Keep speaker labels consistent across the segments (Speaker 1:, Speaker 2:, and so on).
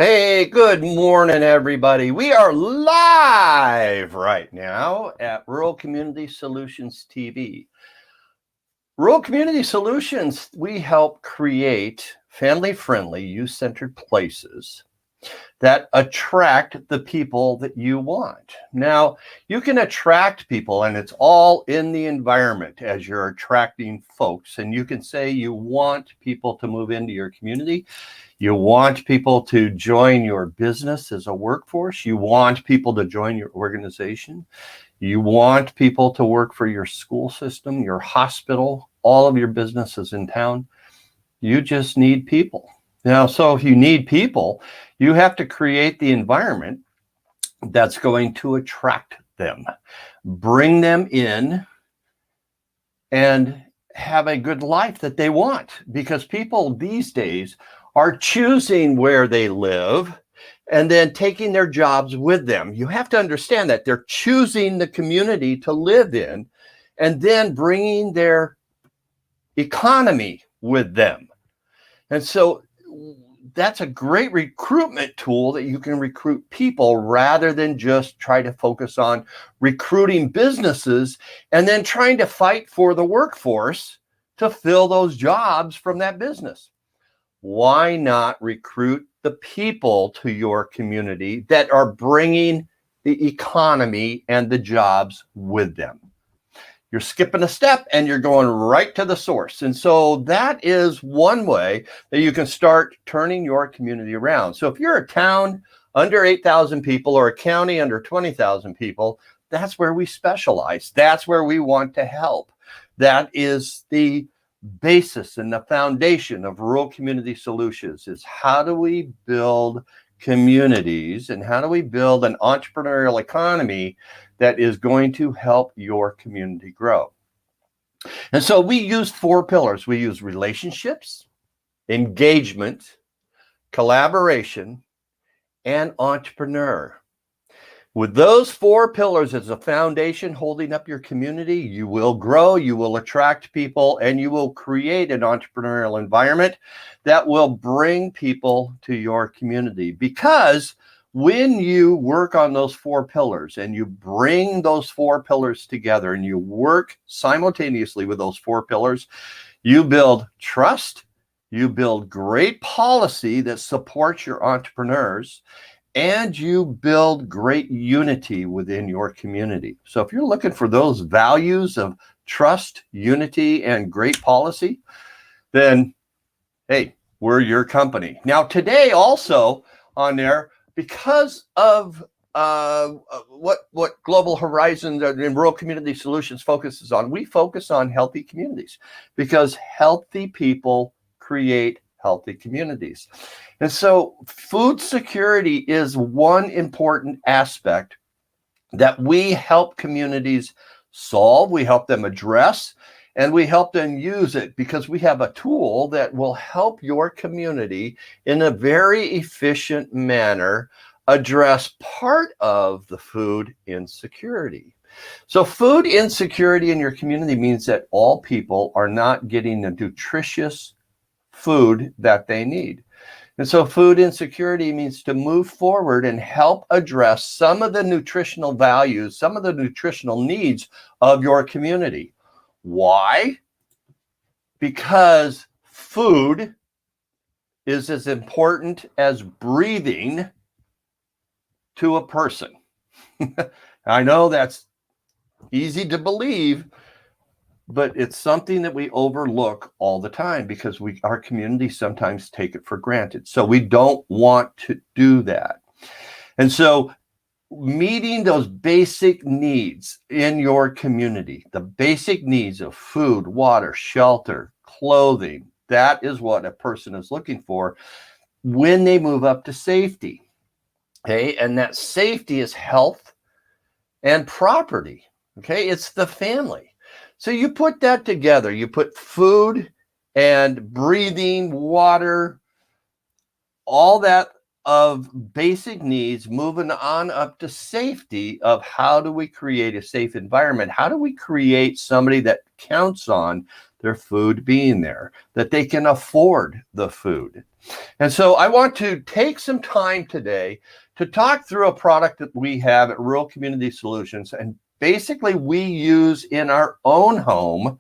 Speaker 1: Hey, good morning, everybody. We are live right now at Rural Community Solutions TV. Rural Community Solutions, we help create family-friendly, youth-centered places that attract the people that you want. Now, you can attract people, and it's all in the environment as you're attracting folks. And you can say you want people to move into your community. You want people to join your business as a workforce. You want people to join your organization. You want people to work for your school system, your hospital, all of your businesses in town. You just need people. Now, so if you need people, you have to create the environment that's going to attract them, bring them in, and have a good life that they want. Because people these days are choosing where they live and then taking their jobs with them. You have to understand that they're choosing the community to live in and then bringing their economy with them. And so that's a great recruitment tool that you can recruit people rather than just try to focus on recruiting businesses and then trying to fight for the workforce to fill those jobs from that business. Why not recruit the people to your community that are bringing the economy and the jobs with them? You're skipping a step and you're going right to the source. And so that is one way that you can start turning your community around. So if you're a town under 8,000 people or a county under 20,000 people, that's where we specialize. That's where we want to help. That is the basis and the foundation of Rural Community Solutions, is how do we build communities and how do we build an entrepreneurial economy that is going to help your community grow. And so we use 4 pillars. We use relationships, engagement, collaboration, and entrepreneur. With those 4 pillars as a foundation holding up your community, you will grow, you will attract people, and you will create an entrepreneurial environment that will bring people to your community. Because when you work on those 4 pillars and you bring those 4 pillars together and you work simultaneously with those 4 pillars, you build trust, you build great policy that supports your entrepreneurs, and you build great unity within your community. So if you're looking for those values of trust, unity, and great policy, then, hey, we're your company. Now, today also on there, because of what Global Horizons and Rural Community Solutions focuses on, we focus on healthy communities, because healthy people create healthy communities. And so food security is one important aspect that we help communities solve, we help them address, and we help them use it, because we have a tool that will help your community in a very efficient manner address part of the food insecurity. So food insecurity in your community means that all people are not getting the nutritious food that they need. And so food insecurity means to move forward and help address some of the nutritional values, some of the nutritional needs of your community. Why? Because food is as important as breathing to a person. I know that's easy to believe, but it's something that we overlook all the time because our communities sometimes take it for granted. So we don't want to do that. And so meeting those basic needs in your community, the basic needs of food, water, shelter, clothing, that is what a person is looking for when they move up to safety. Okay, and that safety is health and property. Okay, it's the family. So you put that together, you put food and breathing, water, all that of basic needs, moving on up to safety of how do we create a safe environment? How do we create somebody that counts on their food being there, that they can afford the food. And so I want to take some time today to talk through a product that we have at Rural Community Solutions, and basically we use in our own home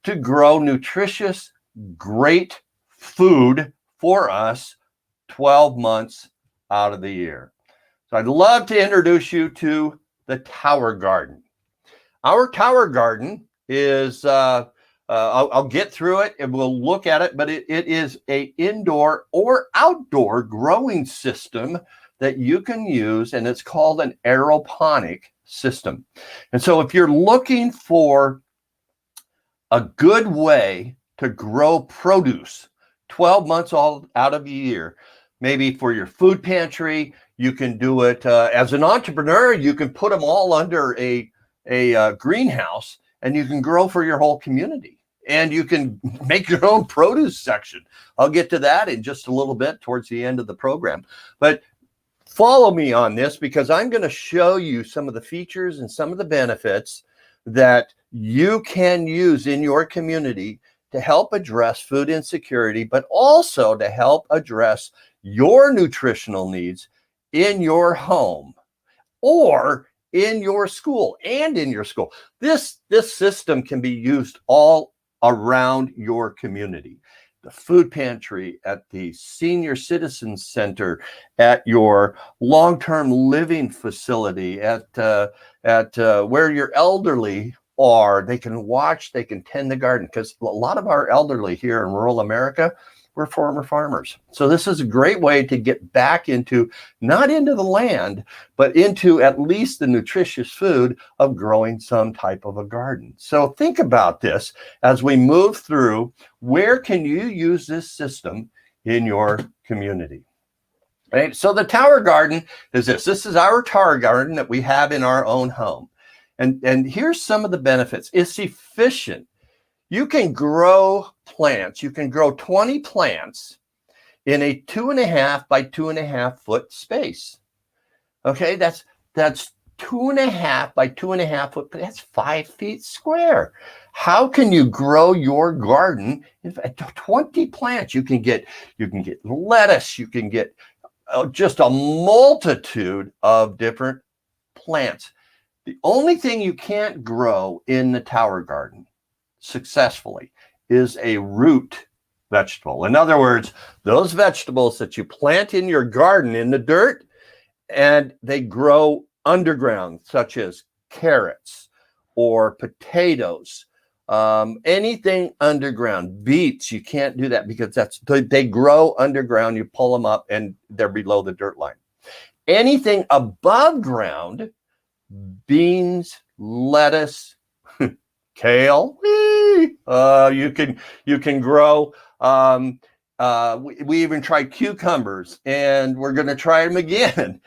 Speaker 1: to grow nutritious, great food for us 12 months out of the year. So I'd love to introduce you to the Tower Garden. Our Tower Garden is, I'll get through it and we'll look at it, but it is an indoor or outdoor growing system that you can use, and it's called an aeroponic system. And so if you're looking for a good way to grow produce 12 months all out of the year, maybe for your food pantry, you can do it as an entrepreneur. You can put them all under a greenhouse, and you can grow for your whole community, and you can make your own produce section. I'll get to that in just a little bit towards the end of the program, but follow me on this because I'm going to show you some of the features and some of the benefits that you can use in your community to help address food insecurity, but also to help address your nutritional needs in your home or in your school and in your school. This system can be used all around your community. The food pantry, at the senior citizen center, at your long-term living facility, at where your elderly are. They can watch, they can tend the garden, because a lot of our elderly here in rural America, we're former farmers. So this is a great way to get back into, not into the land, but into at least the nutritious food of growing some type of a garden. So think about this as we move through. Where can you use this system in your community? Right? So the Tower Garden is this. This is our Tower Garden that we have in our own home. And here's some of the benefits. It's efficient. You can grow plants. You can grow 20 plants in a 2.5 by 2.5 foot space. Okay, that's 2.5 by 2.5 foot. That's 5 feet square. How can you grow your garden? 20 plants. You can get lettuce. You can get just a multitude of different plants. The only thing you can't grow in the Tower Garden successfully is a root vegetable. In other words, those vegetables that you plant in your garden in the dirt and they grow underground, such as carrots or potatoes, anything underground. Beets, you can't do that because they grow underground. You pull them up and they're below the dirt line. Anything above ground, beans, lettuce, kale, you can grow. We even tried cucumbers, and we're going to try them again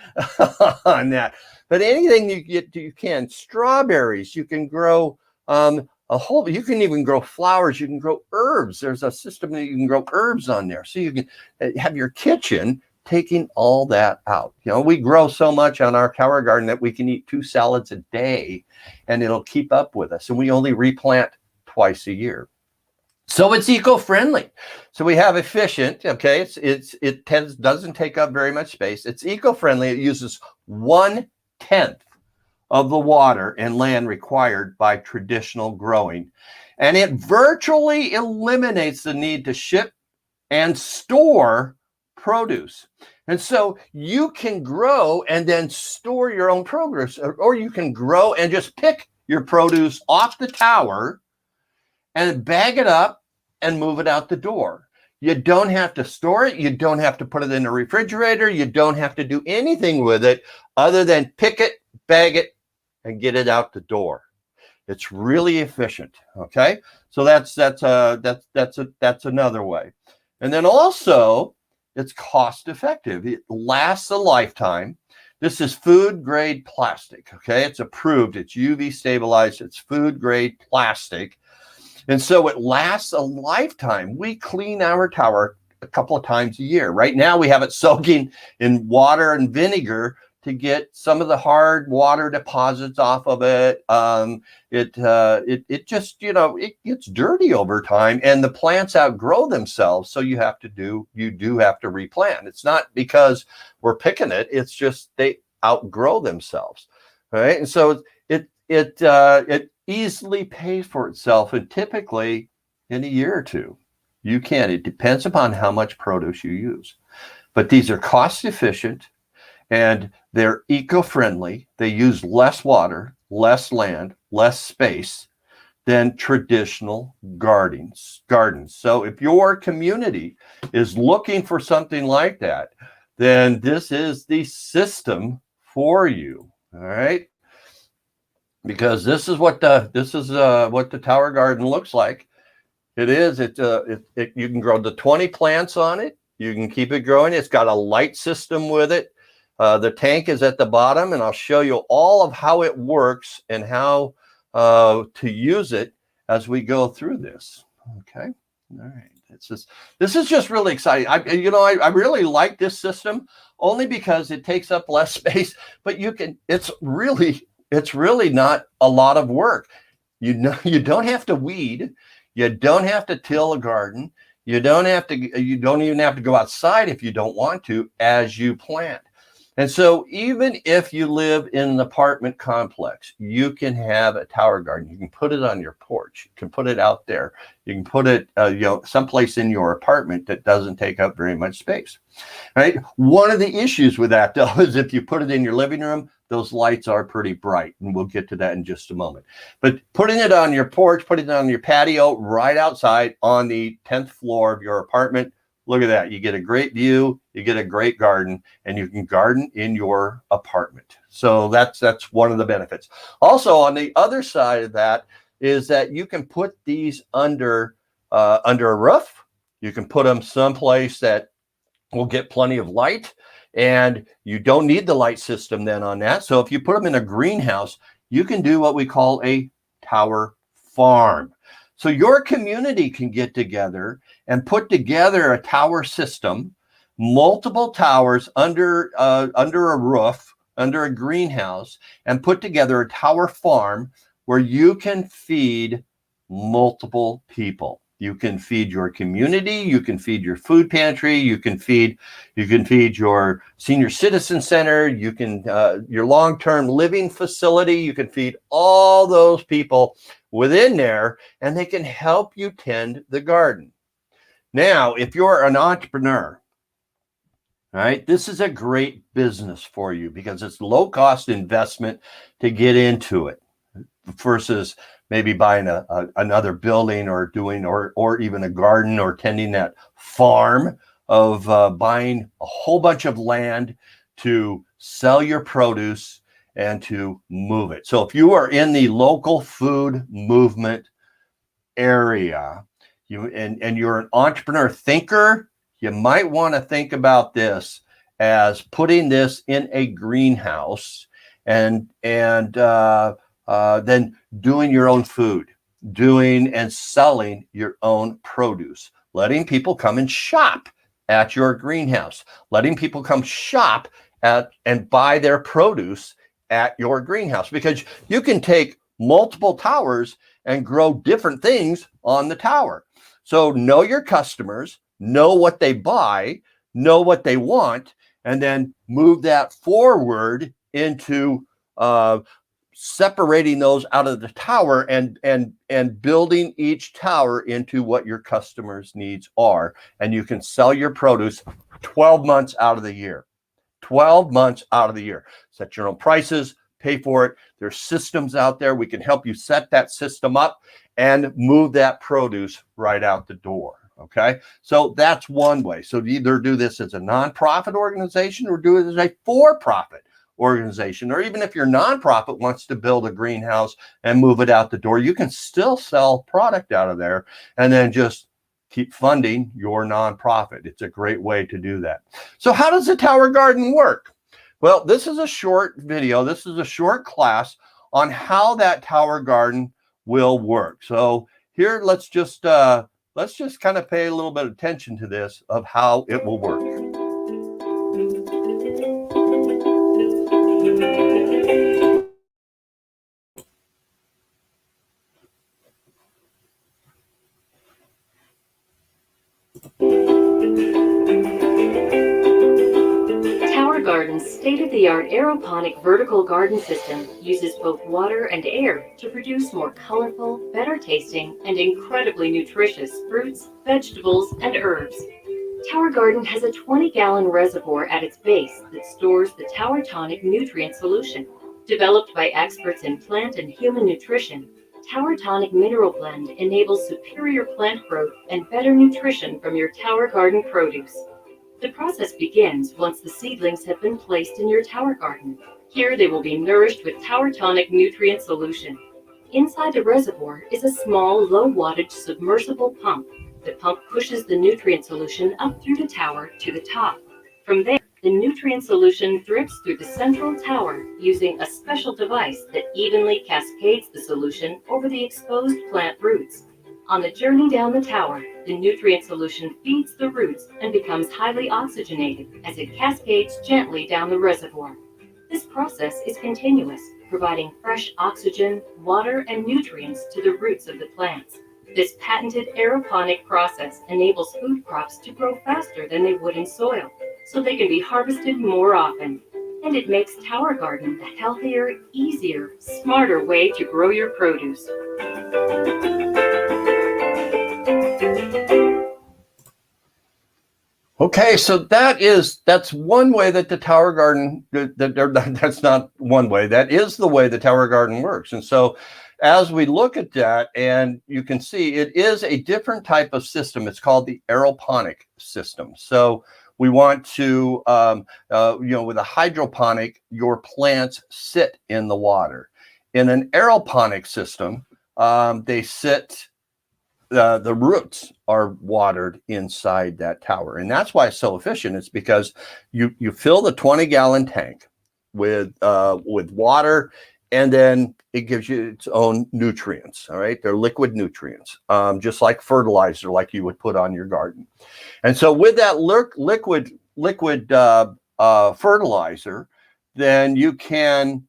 Speaker 1: on that. But anything you can. Strawberries, you can grow you can even grow flowers. You can grow herbs. There's a system that you can grow herbs on there. So you can have your kitchen taking all that out. You know, we grow so much on our Tower Garden that we can eat 2 salads a day and it'll keep up with us. And we only replant twice a year. So it's eco-friendly. So we have efficient, okay, it doesn't take up very much space. It's eco-friendly. It uses 1/10 of the water and land required by traditional growing. And it virtually eliminates the need to ship and store produce. And so you can grow and then store your own produce, or you can grow and just pick your produce off the tower and bag it up and move it out the door. You don't have to store it. You don't have to put it in a refrigerator. You don't have to do anything with it other than pick it, bag it, and get it out the door. It's really efficient. Okay, so that's another way. And then also, it's cost effective. It lasts a lifetime. This is food grade plastic. Okay, it's approved. It's UV stabilized. It's food grade plastic. And so it lasts a lifetime. We clean our tower a couple of times a year. Right now we have it soaking in water and vinegar to get some of the hard water deposits off of it. It just, it gets dirty over time, and the plants outgrow themselves. So you do have to replant. It's not because we're picking it. It's just they outgrow themselves. Right. And so it easily pays for itself. And typically in a year or two, it depends upon how much produce you use. But these are cost efficient and they're eco-friendly. They use less water, less land, less space than traditional gardens. So if your community is looking for something like that, then this is the system for you. All right. Because this is what the tower garden looks like. You can grow the 20 plants on it. You can keep it growing. It's got a light system with it. The tank is at the bottom, and I'll show you all of how it works and how to use it as we go through this. Okay. All right. This is just really exciting. I really like this system only because it takes up less space, but it's really not a lot of work. You don't have to weed. You don't have to till a garden. You don't even have to go outside if you don't want to as you plant. And so even if you live in an apartment complex, you can have a tower garden. You can put it on your porch. You can put it out there. You can put it someplace in your apartment that doesn't take up very much space. Right? One of the issues with that, though, is if you put it in your living room, those lights are pretty bright, and we'll get to that in just a moment. But putting it on your porch, putting it on your patio right outside on the 10th floor of your apartment, look at that. You get a great view, you get a great garden, and you can garden in your apartment. So that's one of the benefits. Also, on the other side of that is that you can put these under a roof. You can put them someplace that will get plenty of light, and you don't need the light system then on that. So if you put them in a greenhouse, you can do what we call a tower farm. So your community can get together and put together a tower system, multiple towers under a roof, under a greenhouse, and put together a tower farm where you can feed multiple people. You can feed your community, you can feed your food pantry, you can feed your senior citizen center, you can your long-term living facility, you can feed all those people within there, and they can help you tend the garden. Now, if you're an entrepreneur, right, this is a great business for you because it's low cost investment to get into it versus maybe buying another building or doing or even a garden or tending that farm of buying a whole bunch of land to sell your produce and to move it. So if you are in the local food movement area, and you're an entrepreneur thinker, you might want to think about this as putting this in a greenhouse and then doing your own food, doing and selling your own produce, letting people come and shop at your greenhouse, letting people come shop at and buy their produce at your greenhouse, because you can take multiple towers and grow different things on the tower. So know your customers, know what they buy, know what they want, and then move that forward into separating those out of the tower and building each tower into what your customers' needs are. And you can sell your produce 12 months out of the year. 12 months out of the year. Set your own prices, pay for it. There's systems out there. We can help you set that system up and move that produce right out the door. Okay. So that's one way. So either do this as a nonprofit organization or do it as a for-profit organization. Or even if your nonprofit wants to build a greenhouse and move it out the door, you can still sell product out of there and then just keep funding your nonprofit. It's a great way to do that. So how does the tower garden work? Well, this is a short video. This is a short class on how that tower garden will work. So here, let's just kind of pay a little bit of attention to this of how it will work.
Speaker 2: Garden's state-of-the-art aeroponic vertical garden system uses both water and air to produce more colorful, better-tasting, and incredibly nutritious fruits, vegetables, and herbs. Tower Garden has a 20-gallon reservoir at its base that stores the Tower Tonic nutrient solution. Developed by experts in plant and human nutrition, Tower Tonic Mineral Blend enables superior plant growth and better nutrition from your Tower Garden produce. The process begins once the seedlings have been placed in your tower garden. Here they will be nourished with Tower Tonic nutrient solution. Inside the reservoir is a small, low-wattage submersible pump. The pump pushes the nutrient solution up through the tower to the top. From there, the nutrient solution drips through the central tower using a special device that evenly cascades the solution over the exposed plant roots. On the journey down the tower, the nutrient solution feeds the roots and becomes highly oxygenated as it cascades gently down the reservoir. This process is continuous, providing fresh oxygen, water, and nutrients to the roots of the plants. This patented aeroponic process enables food crops to grow faster than they would in soil, so they can be harvested more often. And it makes Tower Garden the healthier, easier, smarter way to grow your produce.
Speaker 1: Okay, so that's one way that the Tower Garden, that's not one way, that is the way the Tower Garden works. And so as we look at that, and you can see it is a different type of system. It's called the aeroponic system. So we want to, with a hydroponic, your plants sit in the water. In an aeroponic system, they sit, the roots are watered inside that tower. And that's why it's so efficient. It's because you fill the 20-gallon tank with water, and then it gives you its own nutrients. All right, they're liquid nutrients, just like fertilizer, like you would put on your garden. And so with that liquid fertilizer, then you can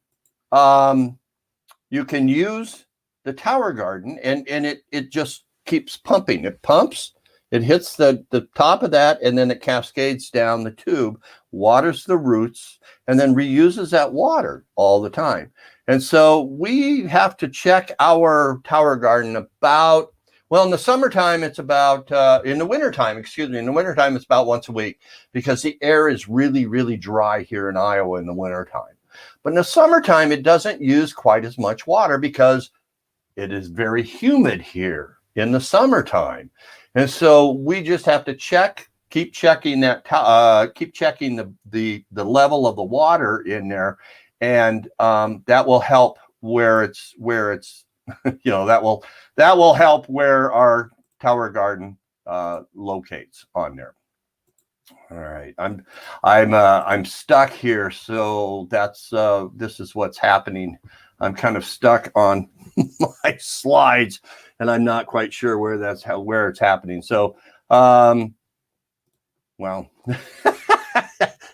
Speaker 1: use the Tower Garden, and it just keeps pumping. It pumps, it hits the top of that, and then it cascades down the tube, waters the roots, and then reuses that water all the time. And so we have to check our Tower Garden about, well, in the summertime, it's about, in the wintertime, it's about once a week, because the air is really, really dry here in Iowa in the wintertime. But in the summertime, it doesn't use quite as much water because it is very humid here in the summertime. And so we just have to keep checking the level of the water in there. And that will help where it's that will help where our Tower Garden locates on there. All right, I'm stuck here, so that's this is what's happening. I'm kind of stuck on my slides, and I'm not quite sure where it's happening. So, well,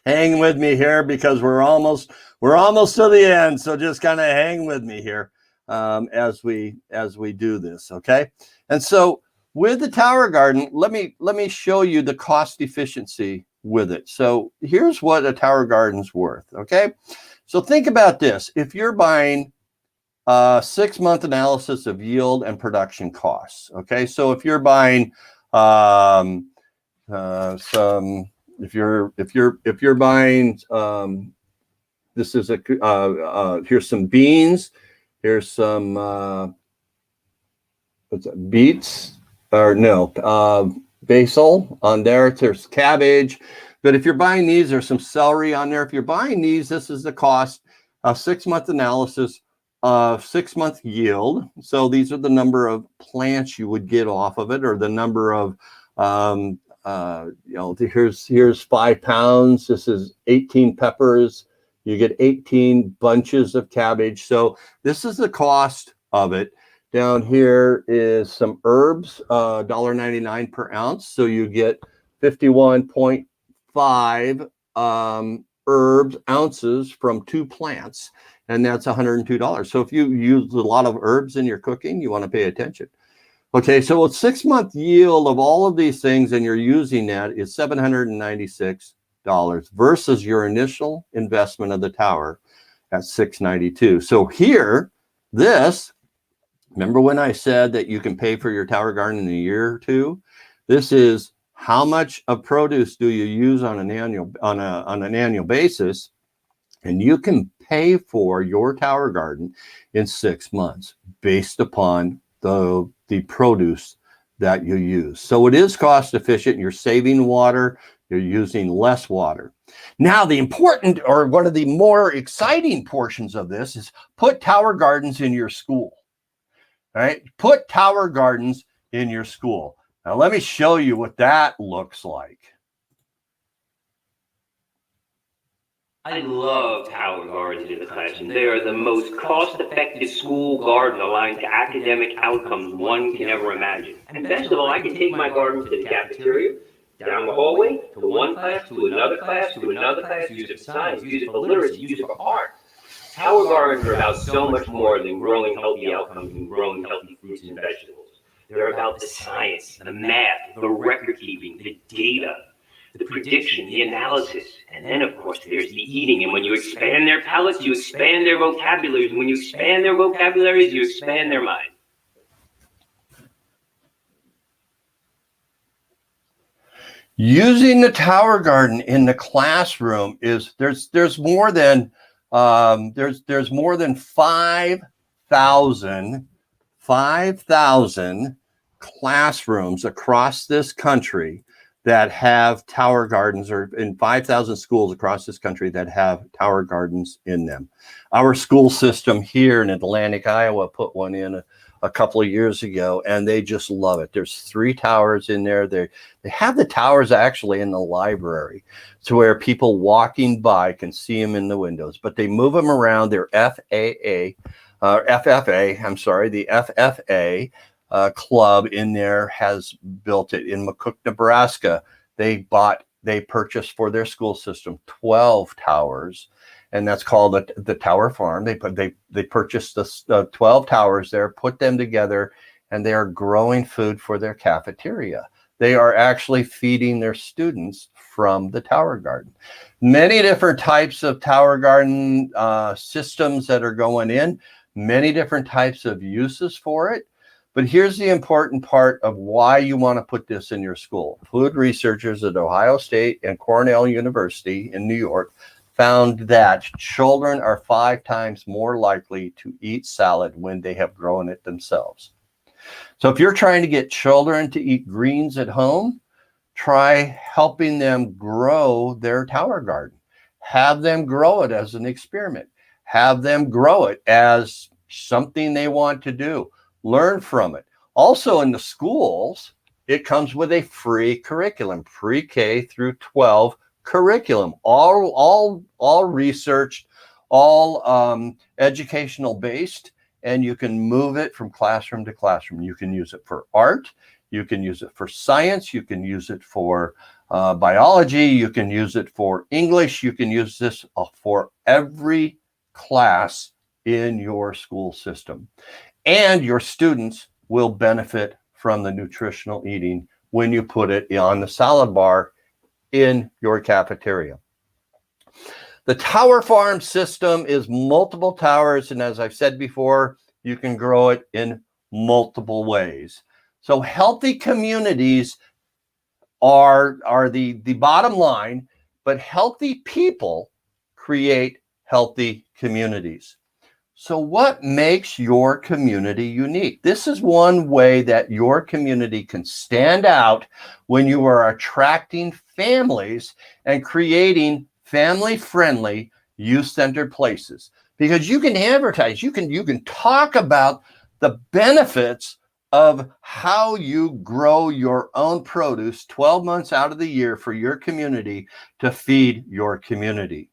Speaker 1: hang with me here because we're almost to the end. So just kind of hang with me here as we do this, okay? And so with the Tower Garden, let me show you the cost efficiency with it. So here's what a Tower Garden's worth, okay? So think about this. If you're buying a 6-month analysis of yield and production costs, okay? So if you're buying if you're buying this is here's some beans, here's some beets, or no, basil on there, there's cabbage. But if you're buying these, there's some celery on there. If you're buying these, this is the cost, a 6-month analysis of 6-month yield. So these are the number of plants you would get off of it, or the number of here's 5 pounds. This is 18 peppers. You get 18 bunches of cabbage. So this is the cost of it. Down here is some herbs, $1.99 per ounce. So you get 51.5 ounces from 2 plants, and that's $102. So if you use a lot of herbs in your cooking, you want to pay attention. Okay, so a 6-month yield of all of these things, and you're using that, is 796 versus your initial investment of the tower at $692. So here, remember when I said that you can pay for your tower garden in a year or two? This is how much of produce do you use on an annual basis, and you can pay for your tower garden in 6 months based upon the produce that you use. So it is cost efficient. You're saving water. You're using less water. Now, the important, or one of the more exciting portions of this, is put tower gardens in your school. All right, put tower gardens in your school. Now, let me show you what that looks like.
Speaker 3: I love tower gardens in the classroom. They are the most cost-effective school garden aligned to academic outcomes one can ever imagine. And best of all, I can take my garden to the cafeteria, down the hallway, to one class, to another class, to another class, use it for science, use it for literacy, use it for art. Tower gardens are about so much more than growing healthy outcomes and growing healthy fruits and vegetables. They're about the science, the math, the record keeping, the data, the prediction, the analysis, and then of course there's the eating. And when you expand their palates, you expand their vocabularies. And when you expand their vocabularies, you expand their mind.
Speaker 1: Using the tower garden in the classroom is there's more than 5,000 classrooms across this country that have tower gardens, or in 5,000 schools across this country that have tower gardens in them. Our school system here in Atlantic, Iowa put one in a couple of years ago, and they just love it. There's 3 towers in there. They have the towers actually in the library, to where people walking by can see them in the windows, but they move them around. Their FFA, the FFA club in there has built it. In McCook, Nebraska, they purchased for their school system 12 towers, and that's called the Tower Farm. They purchased the 12 towers there, put them together, and they are growing food for their cafeteria. They are actually feeding their students from the tower garden. Many different types of tower garden systems that are going in, many different types of uses for it. But here's the important part of why you want to put this in your school. Food researchers at Ohio State and Cornell University in New York found that children are 5 times more likely to eat salad when they have grown it themselves. So if you're trying to get children to eat greens at home, try helping them grow their tower garden. Have them grow it as an experiment. Have them grow it as something they want to do. Learn from it. Also in the schools, it comes with a free curriculum, pre-K through 12 curriculum, all researched, all educational based, and you can move it from classroom to classroom. You can use it for art, you can use it for science, you can use it for biology, you can use it for English, you can use this for every class in your school system. And your students will benefit from the nutritional eating when you put it on the salad bar in your cafeteria. The Tower Farm system is multiple towers, and as I've said before, you can grow it in multiple ways. So healthy communities are the bottom line, but healthy people create healthy communities. So what makes your community unique? This is one way that your community can stand out when you are attracting families and creating family-friendly, youth-centered places. Because you can advertise, you can talk about the benefits of how you grow your own produce 12 months out of the year for your community to feed your community.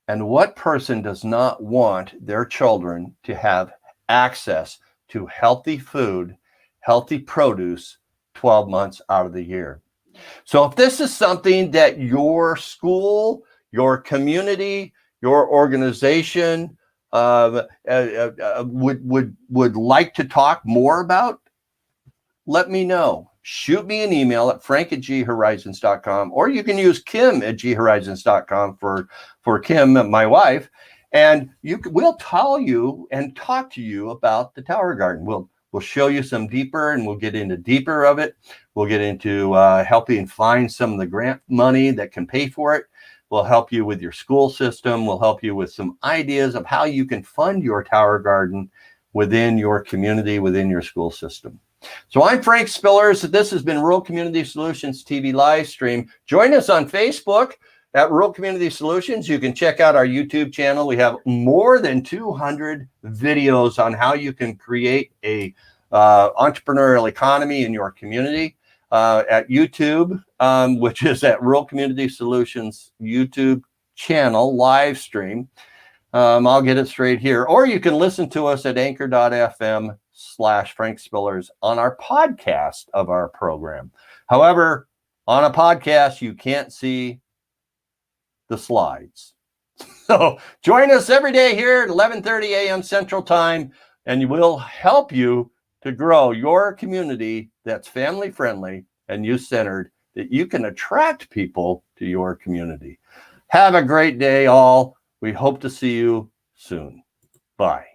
Speaker 1: And what person does not want their children to have access to healthy food, healthy produce 12 months out of the year? So if this is something that your school, your community, your organization would like to talk more about, let me know. shoot me an email at frank@ghorizons.com, or you can use kim@ghorizons.com for Kim, my wife, and we'll tell you and talk to you about the Tower Garden. We'll show you some deeper, and we'll get into deeper of it. We'll get into helping find some of the grant money that can pay for it. We'll help you with your school system. We'll help you with some ideas of how you can fund your Tower Garden within your community, within your school system. So I'm Frank Spillers. This has been Rural Community Solutions TV live stream. Join us on Facebook at Rural Community Solutions. You can check out our YouTube channel. We have more than 200 videos on how you can create a entrepreneurial economy in your community. At YouTube, which is at Rural Community Solutions YouTube channel live stream. I'll get it straight here. Or you can listen to us at anchor.fm/Frank Spillers on our podcast of our program. However, on a podcast, you can't see the slides. So join us every day here at 11:30 a.m. Central Time, and we'll help you to grow your community that's family friendly and youth centered, that you can attract people to your community. Have a great day, all. We hope to see you soon. Bye.